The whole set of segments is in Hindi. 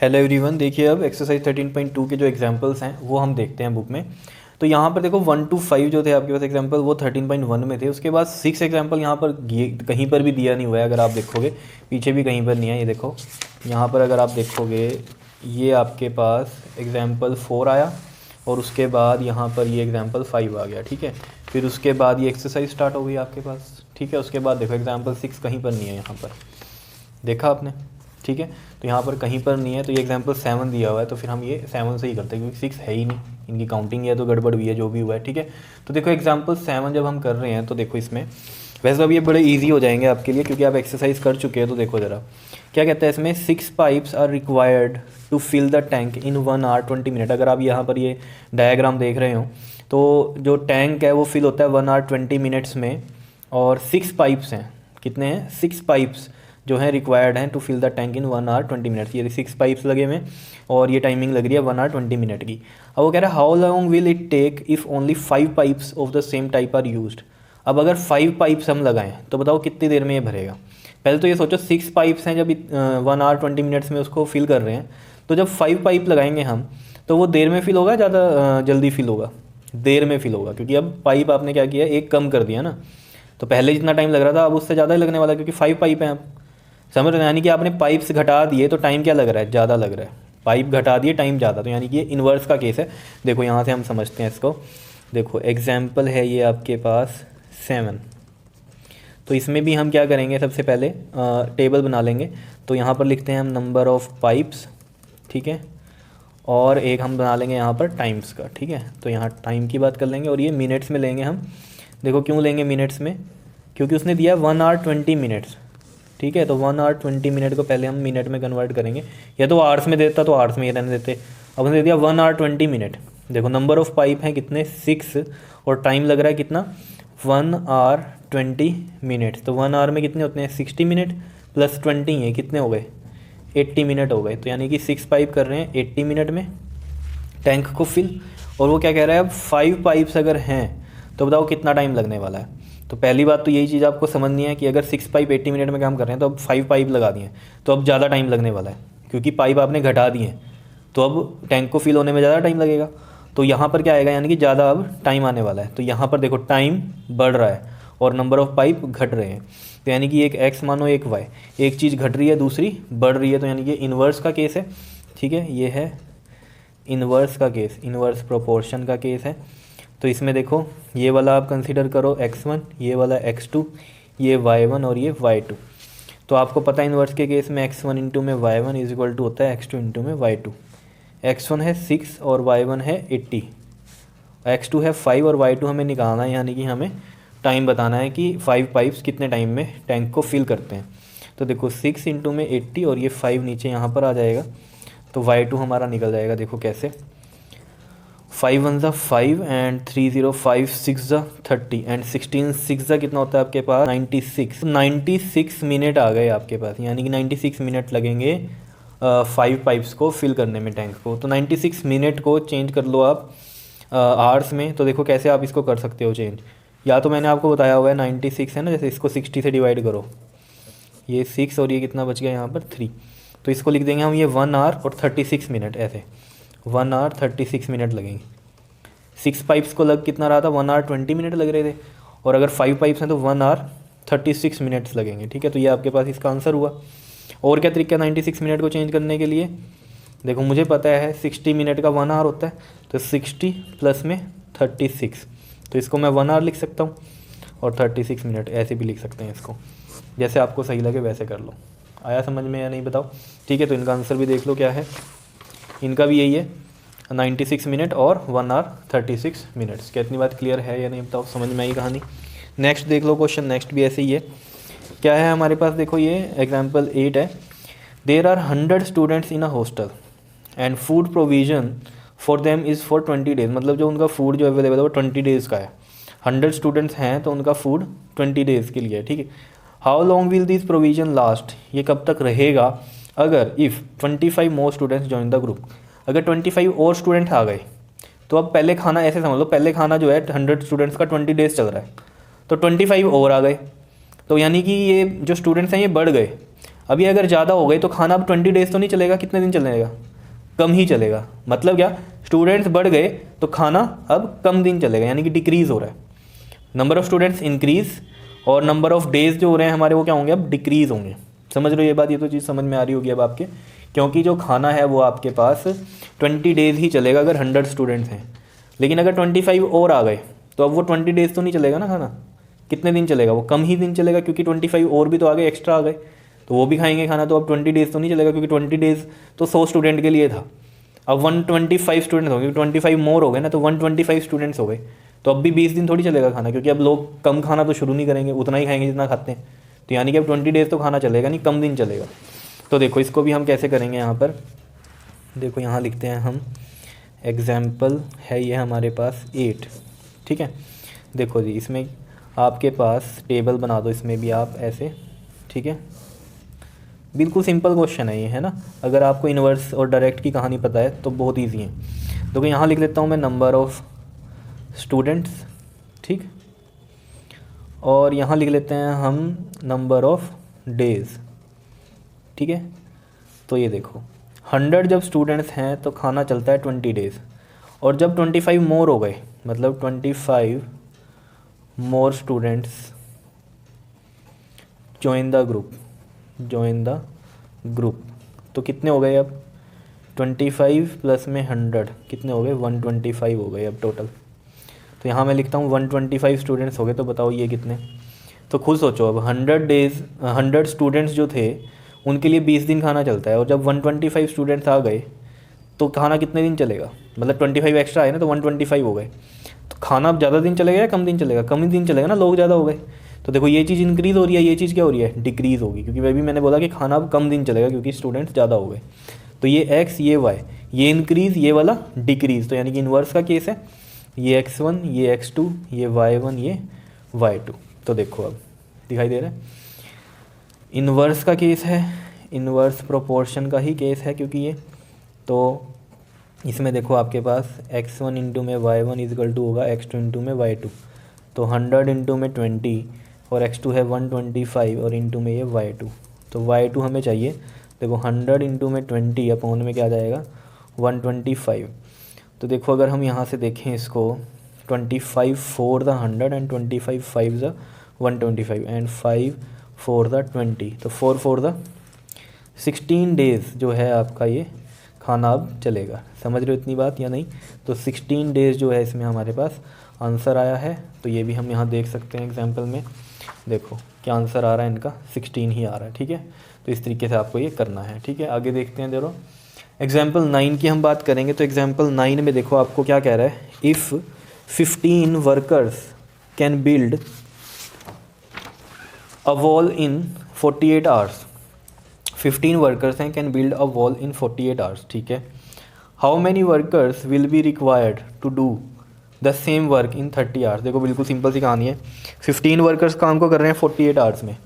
हेलो एवरीवन, देखिए अब एक्सरसाइज 13.2 के जो एग्जांपल्स हैं वो हम देखते हैं बुक में। तो यहाँ पर देखो 1 to 5 जो थे आपके पास एग्जांपल वो 13.1 में थे। उसके बाद 6 एग्जांपल यहाँ पर कहीं पर भी दिया नहीं हुआ है। अगर आप देखोगे पीछे भी कहीं पर नहीं है। ये देखो यहाँ पर अगर आप देखोगे ये आपके पास एग्जाम्पल 4 आया और उसके बाद यहाँ पर ये एग्जाम्पल 5 आ गया। ठीक है, फिर उसके बाद ये एक्सरसाइज स्टार्ट हो गई आपके पास। ठीक है, उसके बाद देखो एग्जाम्पल 6 कहीं पर नहीं है। यहाँ पर देखा आपने? ठीक है, तो यहाँ पर कहीं पर नहीं है। तो ये एग्जाम्पल 7 दिया हुआ है, तो फिर हम ये 7 से ही करते हैं क्योंकि 6 है ही नहीं। इनकी काउंटिंग है तो गड़बड़ हुई है, जो भी हुआ है। ठीक है, तो देखो एग्जाम्पल 7 जब हम कर रहे हैं तो देखो इसमें वैसे तो अब ये बड़े इजी हो जाएंगे आपके लिए क्योंकि आप एक्सरसाइज कर चुके हैं। तो देखो ज़रा क्या कहता है इसमें, 6 pipes are required to fill the tank in 1 hour 20 minute। अगर आप यहाँ पर ये डायग्राम देख रहे हो तो जो टैंक है वो फिल होता है 1 hour 20 minutes में, और 6 पाइप्स हैं। कितने हैं? 6 पाइप्स जो है रिक्वायर्ड हैं to fill the tank in 1 hour 20 minutes। ये 6 पाइप्स लगे हुए हैं और ये टाइमिंग लग रही है 1 hour 20 minute की। अब वो कह रहा है how long will it take if only 5 pipes of the same type are used. अब अगर 5 पाइप्स हम लगाएं तो बताओ कितनी देर में ये भरेगा। पहले तो ये सोचो 6 पाइप्स हैं, जब 1 hour 20 minutes में उसको फिल कर रहे हैं, तो जब 5 पाइप लगाएंगे हम तो वो देर में फिल होगा, ज़्यादा जल्दी फिल होगा? देर में फिल होगा, क्योंकि अब पाइप आपने क्या किया, एक कम कर दिया ना। तो पहले जितना टाइम लग रहा था अब उससे ज़्यादा ही लगने वाला है क्योंकि 5 पाइप हैं। अब समझ रहे हैं? यानी कि आपने पाइप्स घटा दिए तो टाइम क्या लग रहा है? ज़्यादा लग रहा है। पाइप घटा दिए, टाइम ज़्यादा। तो यानी कि ये इन्वर्स का केस है। देखो यहाँ से हम समझते हैं इसको। देखो एग्जाम्पल है ये आपके पास 7। तो इसमें भी हम क्या करेंगे, सबसे पहले टेबल बना लेंगे। तो यहाँ पर लिखते हैं हम नंबर ऑफ़ पाइप्स। ठीक है, और एक हम बना लेंगे यहाँ पर टाइम्स का। ठीक है, तो यहाँ टाइम की बात कर लेंगे और ये मिनट्स में लेंगे हम। देखो क्यों लेंगे मिनट्स में, क्योंकि उसने दिया 1 hour 20 minutes। ठीक है, तो 1 hour 20 minute को पहले हम मिनट में कन्वर्ट करेंगे, या तो आवर्स में देता तो आवर्स में ही रहने देते। अब उसने दे दिया 1 hour 20 minute। देखो नंबर ऑफ़ पाइप हैं कितने, 6, और टाइम लग रहा है कितना, 1 hour 20 minutes। तो 1 hour में कितने होते हैं, 60 मिनट प्लस 20 है, कितने हो गए, 80 मिनट हो गए। तो यानी कि 6 पाइप कर रहे हैं 80 मिनट में टैंक को फिल। और वो क्या कह रहा है, अब 5 पाइप्स अगर हैं तो बताओ कितना टाइम लगने वाला है। तो पहली बात तो यही चीज़ आपको समझनी है कि अगर 6 पाइप 80 मिनट में काम कर रहे हैं तो अब 5 पाइप लगा दिए तो अब ज़्यादा टाइम लगने वाला है, क्योंकि पाइप आपने घटा दिए हैं तो अब टैंक को फिल होने में ज़्यादा टाइम लगेगा। तो यहाँ पर क्या आएगा, यानी कि ज़्यादा अब टाइम आने वाला है। तो यहाँ पर देखो टाइम बढ़ रहा है और नंबर ऑफ़ पाइप घट रहे हैं। तो यानी कि एक x मानो एक y, एक चीज़ घट रही है दूसरी बढ़ रही है। तो यानी कि इन्वर्स का केस है। ठीक है, ये है इन्वर्स का केस, इन्वर्स प्रोपोर्शन का केस है। तो इसमें देखो ये वाला आप कंसीडर करो x1, ये वाला x2, ये y1 और ये y2। तो आपको पता है इन्वर्स के केस में x1 इंटू में y1 इज इक्वल टू होता है x2 इंटू में y2। x1 है 6 और y1 है 80, x2 है 5 और y2 हमें निकालना है, यानी कि हमें टाइम बताना है कि 5 पाइप्स कितने टाइम में टैंक को फिल करते हैं। तो देखो 6 इंटू में 80 और ये 5 नीचे यहाँ पर आ जाएगा, तो y2 हमारा निकल जाएगा। देखो कैसे, 5 1 ज़ा 5 एंड 3 0 5 6 ज़ा 30 एंड 16 6 ज़ा कितना होता है आपके पास, 96। 96 मिनट आ गए आपके पास, यानी कि 96 मिनट लगेंगे 5 पाइप्स को फिल करने में टैंक को। तो 96 मिनट को चेंज कर लो आप आवर्स में। तो देखो कैसे आप इसको कर सकते हो चेंज, या तो मैंने आपको बताया हुआ है 96 है ना, जैसे इसको 60 से डिवाइड करो, ये 6 और ये कितना बच गया यहाँ पर 3। तो इसको लिख देंगे हम ये 1 hour और 36 मिनट, ऐसे 1 hour 36 मिनट लगेंगे। 6 पाइप्स को लग कितना रहा था, 1 hour 20 मिनट लग रहे थे, और अगर 5 पाइप्स हैं तो 1 hour 36 मिनट्स लगेंगे। ठीक है, तो ये आपके पास इसका आंसर हुआ। और क्या तरीका 96 मिनट को चेंज करने के लिए, देखो मुझे पता है 60 मिनट का 1 hour होता है, तो 60 प्लस में 36, तो इसको मैं 1 hour लिख सकता हूँ और 36 मिनट ऐसे भी लिख सकते हैं इसको, जैसे आपको सही लगे वैसे कर लो। आया समझ में या नहीं बताओ? ठीक है, तो इनका आंसर भी देख लो क्या है। इनका भी यही है 96 मिनट और 1 hour 36 मिनट्स। क्या इतनी बात क्लियर है या नहीं बताओ, समझ में आई कहानी? नेक्स्ट देख लो क्वेश्चन, नेक्स्ट भी ऐसे ही है। क्या है हमारे पास, देखो ये एग्जाम्पल 8 है। There are 100 students in a hostel and food provision for them is for 20 days. मतलब जो उनका फूड जो अवेलेबल है वो 20 डेज़ का है। 100 स्टूडेंट्स हैं तो उनका फूड 20 डेज़ के लिए है। ठीक है, how long will this provision last, ये कब तक रहेगा अगर if 25 more students join the group. अगर 25 और स्टूडेंट आ गए तो अब पहले खाना ऐसे समझ लो, पहले खाना जो है 100 स्टूडेंट्स का 20 डेज़ चल रहा है, तो 25 और आ गए, तो यानी कि ये जो स्टूडेंट्स हैं ये बढ़ गए। अभी अगर ज़्यादा हो गए तो खाना अब 20 डेज़ तो नहीं चलेगा, कितने दिन चलेगा, कम ही चलेगा। मतलब क्या, स्टूडेंट्स बढ़ गए तो खाना अब कम दिन चलेगा, यानी कि डिक्रीज़ हो रहा है। नंबर ऑफ़ स्टूडेंट्स इंक्रीज़ और नंबर ऑफ़ डेज़ जो हो रहे हैं हमारे वो क्या होंगे, अब डिक्रीज़ होंगे। समझ रहे हो ये बात, ये तो चीज़ समझ में आ रही होगी अब आपके, क्योंकि जो खाना है वो आपके पास 20 डेज़ ही चलेगा अगर 100 स्टूडेंट्स हैं। लेकिन अगर 25 और आ गए तो अब वो 20 डेज़ तो नहीं चलेगा ना खाना, कितने दिन चलेगा, वो कम ही दिन चलेगा, क्योंकि 25 और भी तो आ गए, एक्स्ट्रा आ गए, तो वो भी खाएंगे खाना। तो अब 20 डेज़ तो नहीं चलेगा, क्योंकि 20 डेज़ तो 100 स्टूडेंट के लिए था। अब 125 स्टूडेंट्स हो गए, 25 मोर हो गए ना, तो 125 स्टूडेंट्स हो गए, तो अब भी 20 दिन थोड़ी चलेगा खाना, क्योंकि अब लोग कम खाना तो शुरू नहीं करेंगे, उतना ही खाएंगे जितना खाते हैं। तो यानी कि अब 20 डेज़ तो खाना चलेगा नहीं, कम दिन चलेगा। तो देखो इसको भी हम कैसे करेंगे, यहाँ पर देखो, यहाँ लिखते हैं हम, एग्जाम्पल है ये हमारे पास 8, ठीक है। देखो जी, इसमें आपके पास टेबल बना दो, इसमें भी आप ऐसे, ठीक है। बिल्कुल सिंपल क्वेश्चन है ये, है ना। अगर आपको इन्वर्स और डायरेक्ट की कहानी पता है तो बहुत ईजी है। देखो यहाँ लिख लेता हूँ मैं नंबर ऑफ़ स्टूडेंट्स, ठीक, और यहाँ लिख लेते हैं हम नंबर ऑफ़ डेज़, ठीक है। तो ये देखो 100 जब स्टूडेंट्स हैं तो खाना चलता है 20 डेज़, और जब 25 मोर हो गए, मतलब 25 more students join the group, तो कितने हो गए अब, 25 प्लस में 100 कितने हो गए, 125 हो गए अब टोटल। तो यहाँ मैं लिखता हूँ 125 स्टूडेंट्स हो गए, तो बताओ ये कितने। तो खुद सोचो, अब 100 स्टूडेंट्स जो थे उनके लिए 20 दिन खाना चलता है, और जब 125 स्टूडेंट्स आ गए तो खाना कितने दिन चलेगा, मतलब 25 एक्स्ट्रा है ना, तो 125 हो गए। तो खाना अब ज़्यादा दिन चलेगा या कम दिन चलेगा, कम ही दिन चलेगा ना, लोग ज़्यादा हो गए। तो देखो ये चीज़ इंक्रीज़ हो रही है, ये चीज़ क्या हो रही है, डिक्रीज़ होगी, क्योंकि वह भी मैंने बोला कि खाना अब कम दिन चलेगा क्योंकि स्टूडेंट्स ज़्यादा हो गए। तो ये एक्स, ये वाई, ये इंक्रीज़, ये वाला डिक्रीज़, तो यानी कि इन्वर्स का केस है। ये x1, ये x2, ये y1, ये y2। तो देखो अब दिखाई दे रहा है, इन्वर्स का केस है, इन्वर्स प्रोपोर्शन का ही केस है क्योंकि ये, तो इसमें देखो आपके पास x1 इंटू में y1 इजकल टू होगा x2 इंटू में y2। तो 100 इंटू में 20 और x2 है 125 और इंटू में ये y2। तो y2 हमें चाहिए, देखो 100 इंटू में 20 अपॉन में क्या आ जाएगा, 125। तो देखो अगर हम यहाँ से देखें इसको, 25 4 the 100 and 25 5 the 125 and 5 4 the 20, तो 4 4 द 16 डेज़ जो है आपका ये खाना अब चलेगा। समझ रहे हो इतनी बात या नहीं। तो 16 डेज़ जो है इसमें हमारे पास आंसर आया है। तो ये भी हम यहाँ देख सकते हैं एग्जाम्पल में, देखो क्या आंसर आ रहा है इनका, 16 ही आ रहा है, ठीक है। तो इस तरीके से आपको ये करना है, ठीक है। आगे देखते हैं, देखो एग्जाम्पल 9 की हम बात करेंगे। तो एग्जाम्पल 9 में देखो आपको क्या कह रहा है, if 15 workers can build a wall in 48 hours, 15 workers हैं can build a wall in 48 hours, ठीक है। How many workers will be required to do the same work in 30 hours. देखो बिल्कुल सिंपल सी कहानी है, 15 वर्कर्स काम को कर रहे हैं 48 आवर्स में,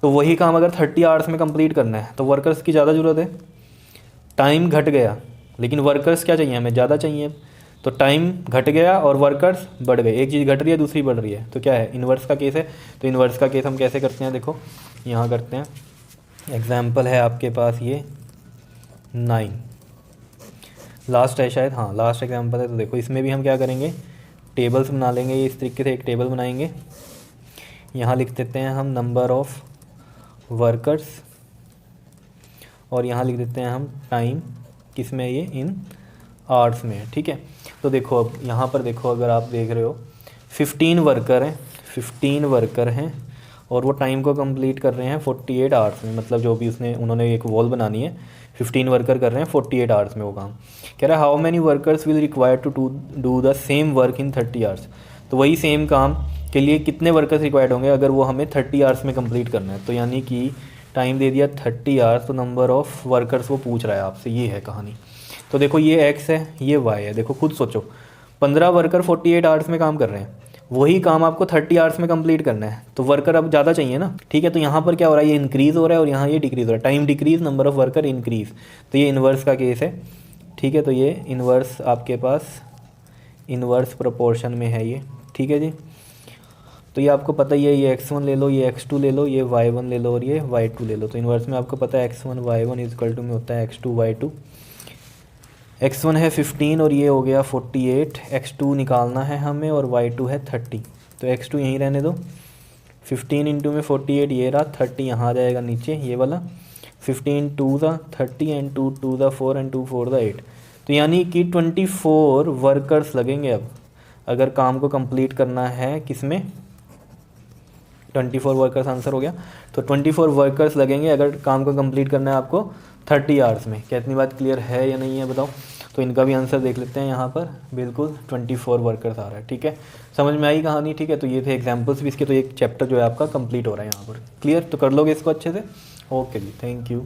तो वही काम अगर 30 आवर्स में कंप्लीट करना है तो वर्कर्स की ज़्यादा ज़रूरत है। टाइम घट गया लेकिन वर्कर्स क्या चाहिए, हमें ज़्यादा चाहिए। तो टाइम घट गया और वर्कर्स बढ़ गए, एक चीज़ घट रही है दूसरी बढ़ रही है, तो क्या है, इन्वर्स का केस है। तो इन्वर्स का केस हम कैसे करते हैं, देखो यहाँ करते हैं। एग्जाम्पल है आपके पास ये 9, लास्ट है शायद, हाँ लास्ट एग्जाम्पल है। तो देखो इसमें भी हम क्या करेंगे, टेबल्स बना लेंगे। ये इस तरीके से एक टेबल बनाएंगे, यहाँ लिख देते हैं हम नंबर ऑफ़ वर्कर्स, और यहाँ लिख देते हैं हम टाइम, किस में, ये इन आवर्स में, ठीक है। तो देखो अब यहाँ पर देखो, अगर आप देख रहे हो 15 वर्कर हैं और वो टाइम को कंप्लीट कर रहे हैं 48 आवर्स में, मतलब जो भी उन्होंने एक वॉल बनानी है, 15 वर्कर कर रहे हैं 48 आवर्स में वो काम। कह रहा है how many workers will require to do the same work in 30 hours. तो वही सेम काम के लिए कितने वर्कर्स रिक्वायर्ड होंगे अगर वो हमें 30 आवर्स में कंप्लीट करना है। तो यानी कि टाइम दे दिया 30 आवर्स, तो नंबर ऑफ़ वर्कर्स वो पूछ रहा है आपसे, ये है कहानी। तो देखो ये एक्स है, ये वाई है। देखो खुद सोचो, 15 वर्कर 48 आवर्स में काम कर रहे हैं, वही काम आपको 30 आवर्स में कंप्लीट करना है, तो वर्कर अब ज़्यादा चाहिए ना, ठीक है। तो यहाँ पर क्या हो रहा है, ये इंक्रीज़ हो रहा है और यहाँ ये डिक्रीज़ हो रहा है, time decrease, number of worker increase. तो ये इन्वर्स का केस है, ठीक है। तो ये इन्वर्स आपके पास इन्वर्स प्रोपोर्शन में है ये, ठीक है जी। तो ये आपको पता ही है, ये x1 ले लो, ये x2 ले लो, ये y1 ले लो और ये y2 ले लो। तो इन्वर्स में आपको पता है x1 y1 इक्वल टू में होता है x2 y2। x1 है 15 और ये हो गया 48, x2 निकालना है हमें और y2 है 30। तो x2 यहीं रहने दो, 15 इंटू में 48 ये रहा, 30 यहाँ आ जाएगा नीचे ये वाला, 15 2 दा 30 एंड 2 2 दा 4 एंड 2 4 दा 8। तो यानी कि 24 वर्कर्स लगेंगे अब अगर काम को कंप्लीट करना है। किस में? 24 वर्कर्स आंसर हो गया। तो 24 वर्कर्स लगेंगे अगर काम को कंप्लीट करना है आपको 30 आवर्स में। क्या इतनी बात क्लियर है या नहीं है बताओ? तो इनका भी आंसर देख लेते हैं यहाँ पर, बिल्कुल 24 वर्कर्स आ रहा है। ठीक है, समझ में आई कहानी? ठीक है, तो ये थे एग्जाम्पल्स भी इसके। तो एक चैप्टर जो है आपका कंप्लीट हो रहा है यहाँ पर। क्लियर? तो कर लोगे इसको अच्छे से। Okay ji, thank you.